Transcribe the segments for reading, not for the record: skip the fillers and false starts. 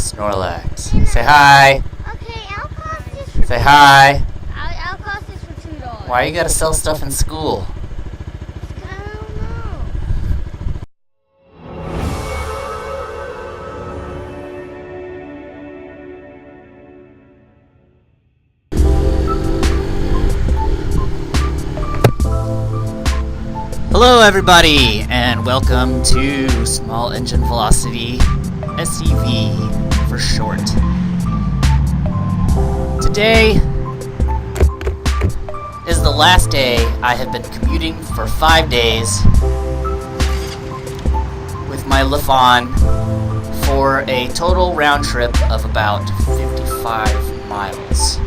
Snorlax. Say hi. Okay, I'll cost this for Say hi. I'll cost this for $2. Why you gotta sell stuff in school? I don't know. Hello everybody, and welcome to Small Engine Velocity, SEV for short. Today is the last day I have been commuting for 5 days with my Lifan for a total round trip of about 55 miles.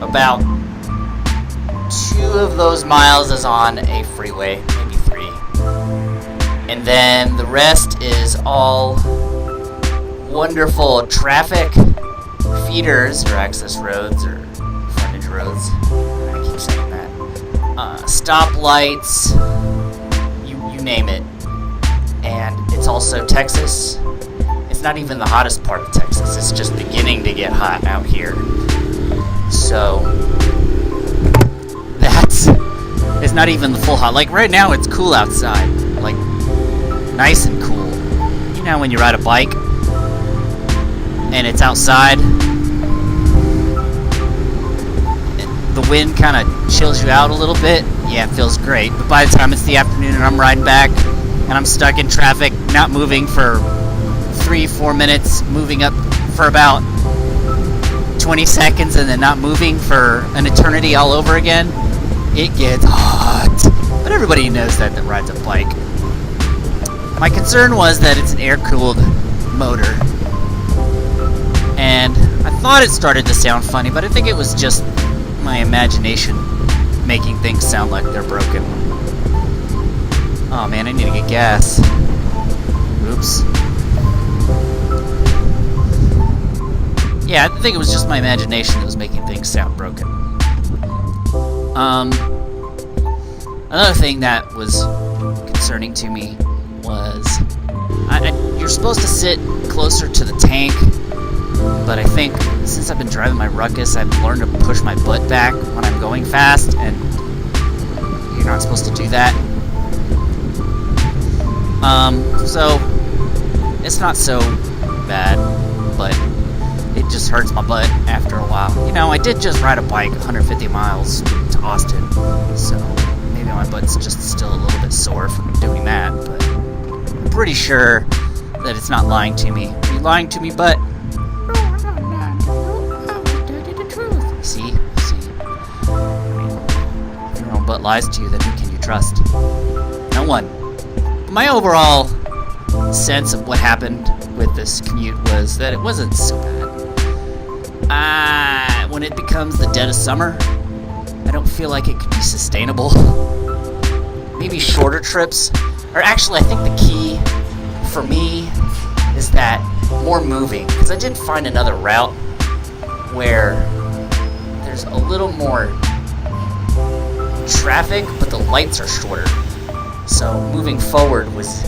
About 2 of those miles is on a freeway, maybe 3. And then the rest is all wonderful traffic feeders or access roads or frontage roads. I keep saying that. Stoplights, you name it. And it's also Texas. It's not even the hottest part of Texas. It's just beginning to get hot out here. So it's not even the full hot. Like right now it's cool outside. Like nice and cool. You know when you ride a bike and it's outside, the wind kind of chills you out a little bit. Yeah, it feels great. But by the time it's the afternoon and I'm riding back and I'm stuck in traffic, not moving for 3-4 minutes, moving up for about 20 seconds and then not moving for an eternity all over again, it gets hot. But everybody knows that rides a bike. My concern was that it's an air-cooled motor. And I thought it started to sound funny, but I think it was just my imagination making things sound like they're broken. Oh man, I need to get gas. Oops. Yeah, I think it was just my imagination that was making things sound broken. Another thing that was concerning to me was you're supposed to sit closer to the tank, but I think since I've been driving my Ruckus, I've learned to push my butt back when I'm going fast, and you're not supposed to do that. So it's not so bad, but it just hurts my butt after a while. You know, I did just ride a bike 150 miles to Austin, so maybe my butt's just still a little bit sore from doing that, but I'm pretty sure that it's not lying to me. Are you lying to me, butt? No, I'm not lying to you. I will tell you the truth. See? I mean, if your own butt lies to you, then who can you trust? No one. My overall sense of what happened with this commute was that it wasn't so bad. When it becomes the dead of summer, I don't feel like it could be sustainable. Maybe shorter trips, or actually I think the key for me is that more moving, because I did find another route where there's a little more traffic, but the lights are shorter. So moving forward was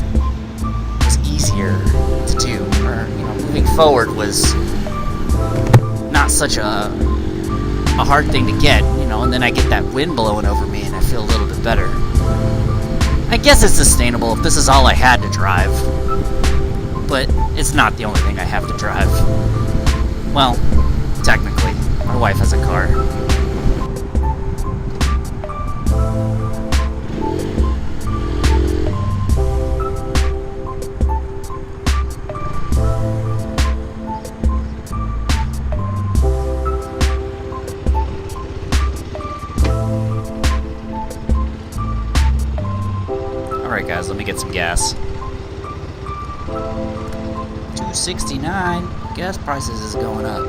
easier to do, or moving forward was not such a hard thing to get, and then I get that wind blowing over me and I feel a little bit better. I guess it's sustainable if this is all I had to drive, but it's not the only thing I have to drive. Well, technically, my wife has a car. Alright guys, let me get some gas. $2.69. Gas prices is going up.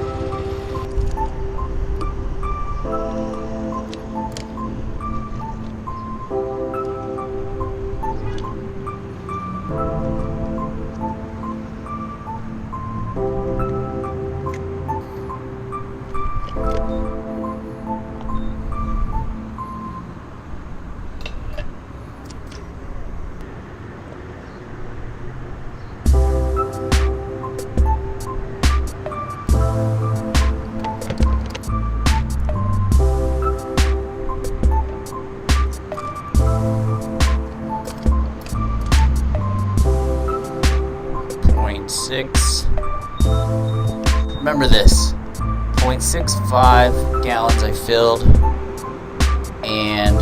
0.6. Remember this. 0.65 gallons I filled. And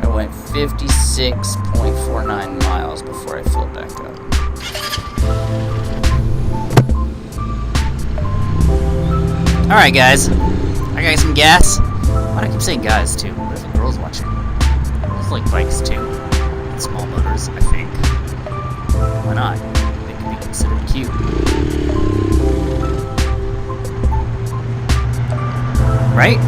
I went 56.49 miles before I filled back up. Alright guys, I got some gas. Why do I keep saying guys too? What if a girl's watching? Girls like bikes too. And small motors, I think. Why not? They can be considered cute. Right?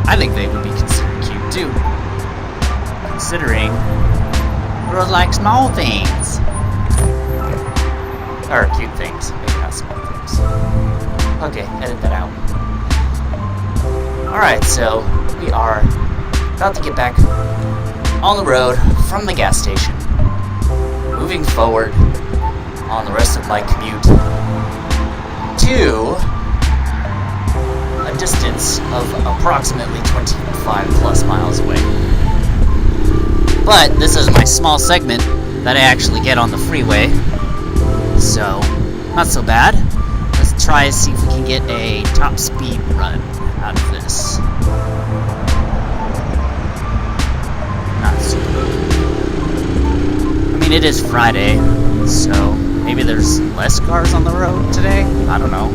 I think they would be considered cute too. Considering girls like small things. Or cute things, maybe not small things. Okay, edit that out. Alright, so we are about to get back on the road from the gas station. Moving forward on the rest of my commute to a distance of approximately 25 plus miles away. But this is my small segment that I actually get on the freeway, so not so bad. Let's try to see if we can get a top speed run out of this. Not super. I mean, it is Friday, so maybe there's less cars on the road today? I don't know.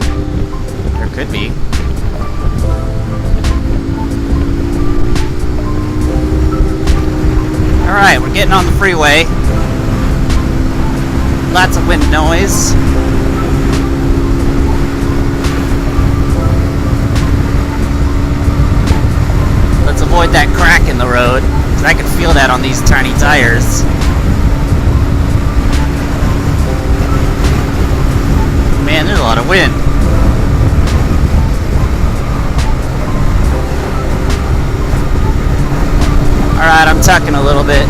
There could be. Alright, we're getting on the freeway. Lots of wind noise. Let's avoid that crack in the road, because I can feel that on these tiny tires. Man, there's a lot of wind. Alright, I'm tucking a little bit.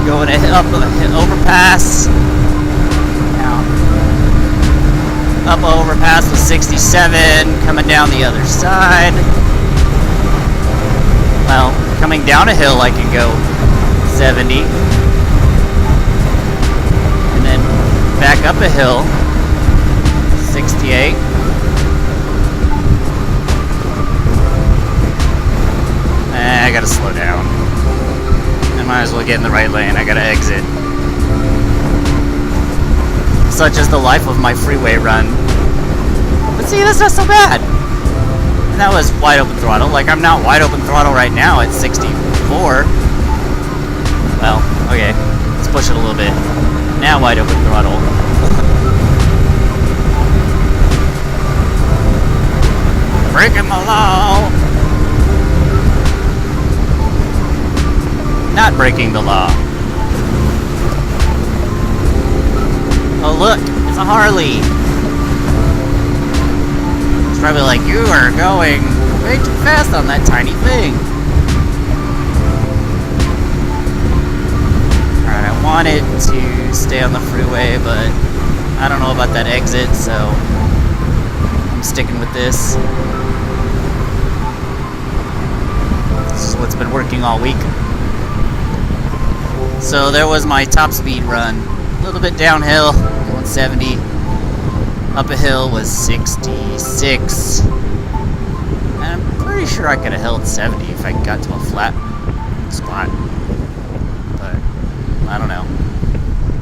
Going up an overpass. Up overpass with 67, coming down the other side. Well, coming down a hill I can go 70. And then back up a hill, 68. I gotta slow down. I might as well get in the right lane, I gotta exit. Such is the life of my freeway run. But see, that's not so bad. And that was wide open throttle. Like, I'm not wide open throttle right now at 64. Well, okay. Let's push it a little bit. Now wide open throttle. Breaking the law. Not breaking the law. Oh look, it's a Harley. It's probably like, you are going way too fast on that tiny thing. Alright, I wanted to stay on the freeway, but I don't know about that exit, so I'm sticking with this. This is what's been working all week. So there was my top speed run. A little bit downhill, going 70. Up a hill was 66. And I'm pretty sure I could have held 70 if I got to a flat spot. But I don't know.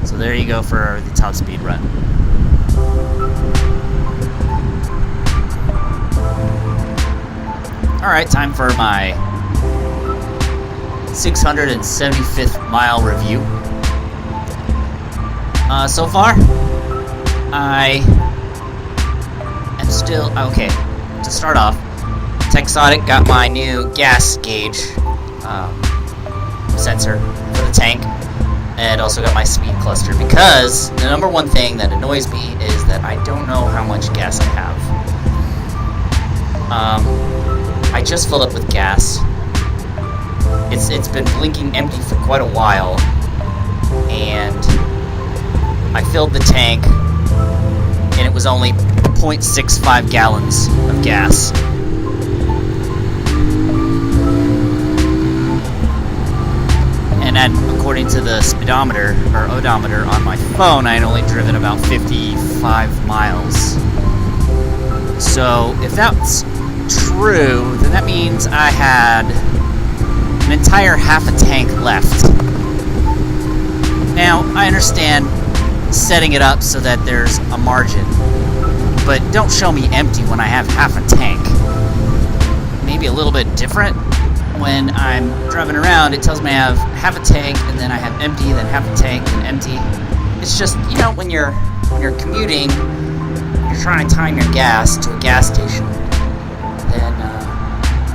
So there you go for the top speed run. Alright, time for my 675th mile review. So far, I am still okay. To start off, TEXOTIC got my new gas gauge sensor for the tank, and also got my speed cluster, because the number one thing that annoys me is that I don't know how much gas I have. I I just filled up with gas. It's been blinking empty for quite a while, and I filled the tank, and it was only 0.65 gallons of gas. And then, according to the speedometer, or odometer on my phone, I had only driven about 55 miles. So, if that's true, then that means I had an entire half a tank left. Now, I understand setting it up so that there's a margin, but don't show me empty when I have half a tank. Maybe a little bit different. When I'm driving around, it tells me I have half a tank, and then I have empty, then half a tank, and empty. It's just, you know, when you're commuting, you're trying to time your gas to a gas station, then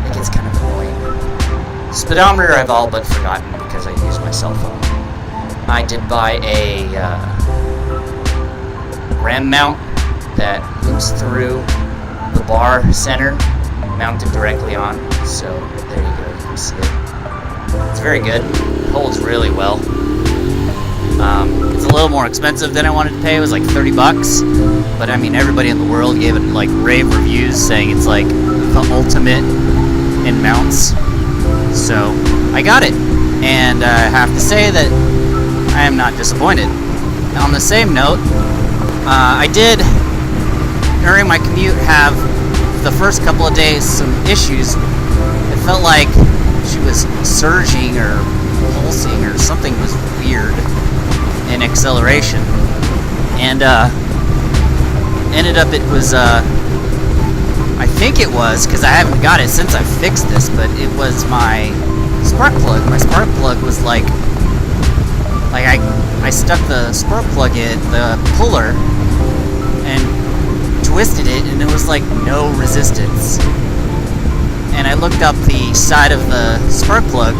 it gets kind of annoying. Speedometer I've all but forgotten because I use my cell phone. I did buy a ram mount that loops through the bar center, mounted directly on, so there you go, you can see it. It's very good, holds really well. It's a little more expensive than I wanted to pay. It was like 30 bucks, but I mean, everybody in the world gave it like rave reviews saying it's like the ultimate in mounts. So I got it, and I have to say that I am not disappointed. On the same note, I did, during my commute, have the first couple of days some issues. It felt like she was surging or pulsing or something was weird in acceleration, and ended up it was I think it was, because I haven't got it since I fixed this, but it was my spark plug. My spark plug was like I stuck the spark plug in the puller and twisted it, and it was like no resistance. And I looked up the side of the spark plug,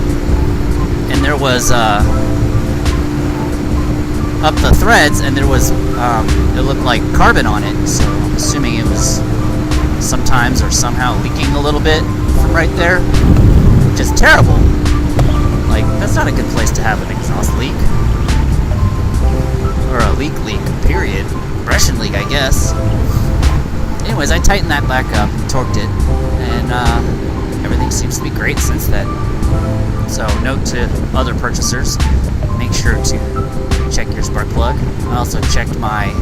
and there was up the threads, and there was it looked like carbon on it. So I'm assuming it was sometimes or somehow leaking a little bit from right there, which is terrible. Like, that's not a good place to have an exhaust leak, or a leak, period. Compression leak, I guess. Anyways, I tightened that back up, torqued it, and everything seems to be great since then. So, note to other purchasers, make sure to check your spark plug. I also checked my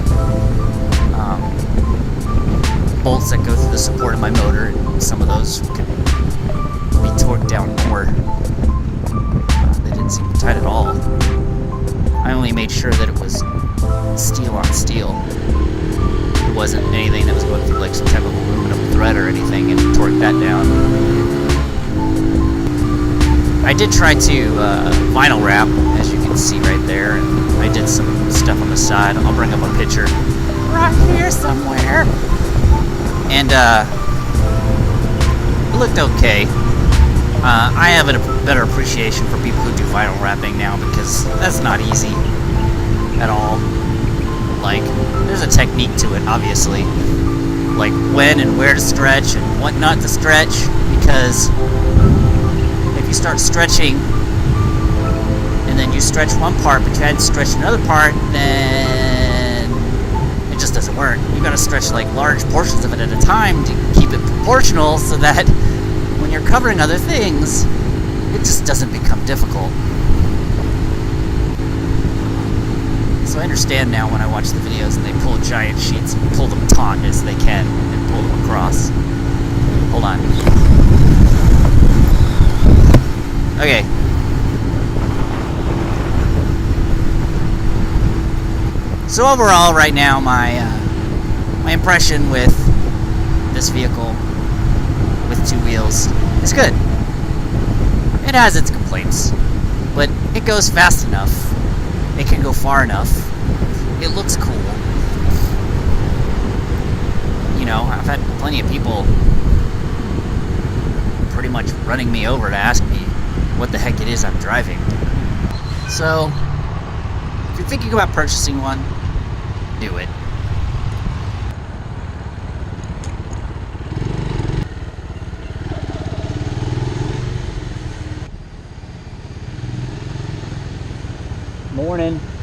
bolts that go through the support of my motor, and some of those can be torqued down more. They didn't seem tight at all. I only made sure that it was steel on steel. It wasn't anything that was going through like some type of aluminum thread or anything, and torqued that down. I did try to vinyl wrap, as you can see right there, and I did some stuff on the side. I'll bring up a picture right here somewhere. And it looked okay. I have a better appreciation for people who do vinyl wrapping now, because that's not easy at all. Like, there's a technique to it, obviously. Like when and where to stretch and what not to stretch, because if you start stretching and then you stretch one part but you hadn't stretched another part, then it just doesn't work. You gotta stretch like large portions of it at a time to keep it proportional, so that when you're covering other things, it just doesn't become difficult. So I understand now when I watch the videos and they pull giant sheets and pull them taut as they can and pull them across. Hold on. Okay. So overall, right now, my impression with this vehicle with two wheels is good. It has its complaints, but it goes fast enough. It can go far enough. It looks cool. You know, I've had plenty of people pretty much running me over to ask me what the heck it is I'm driving. So, if you're thinking about purchasing one, do it. Morning.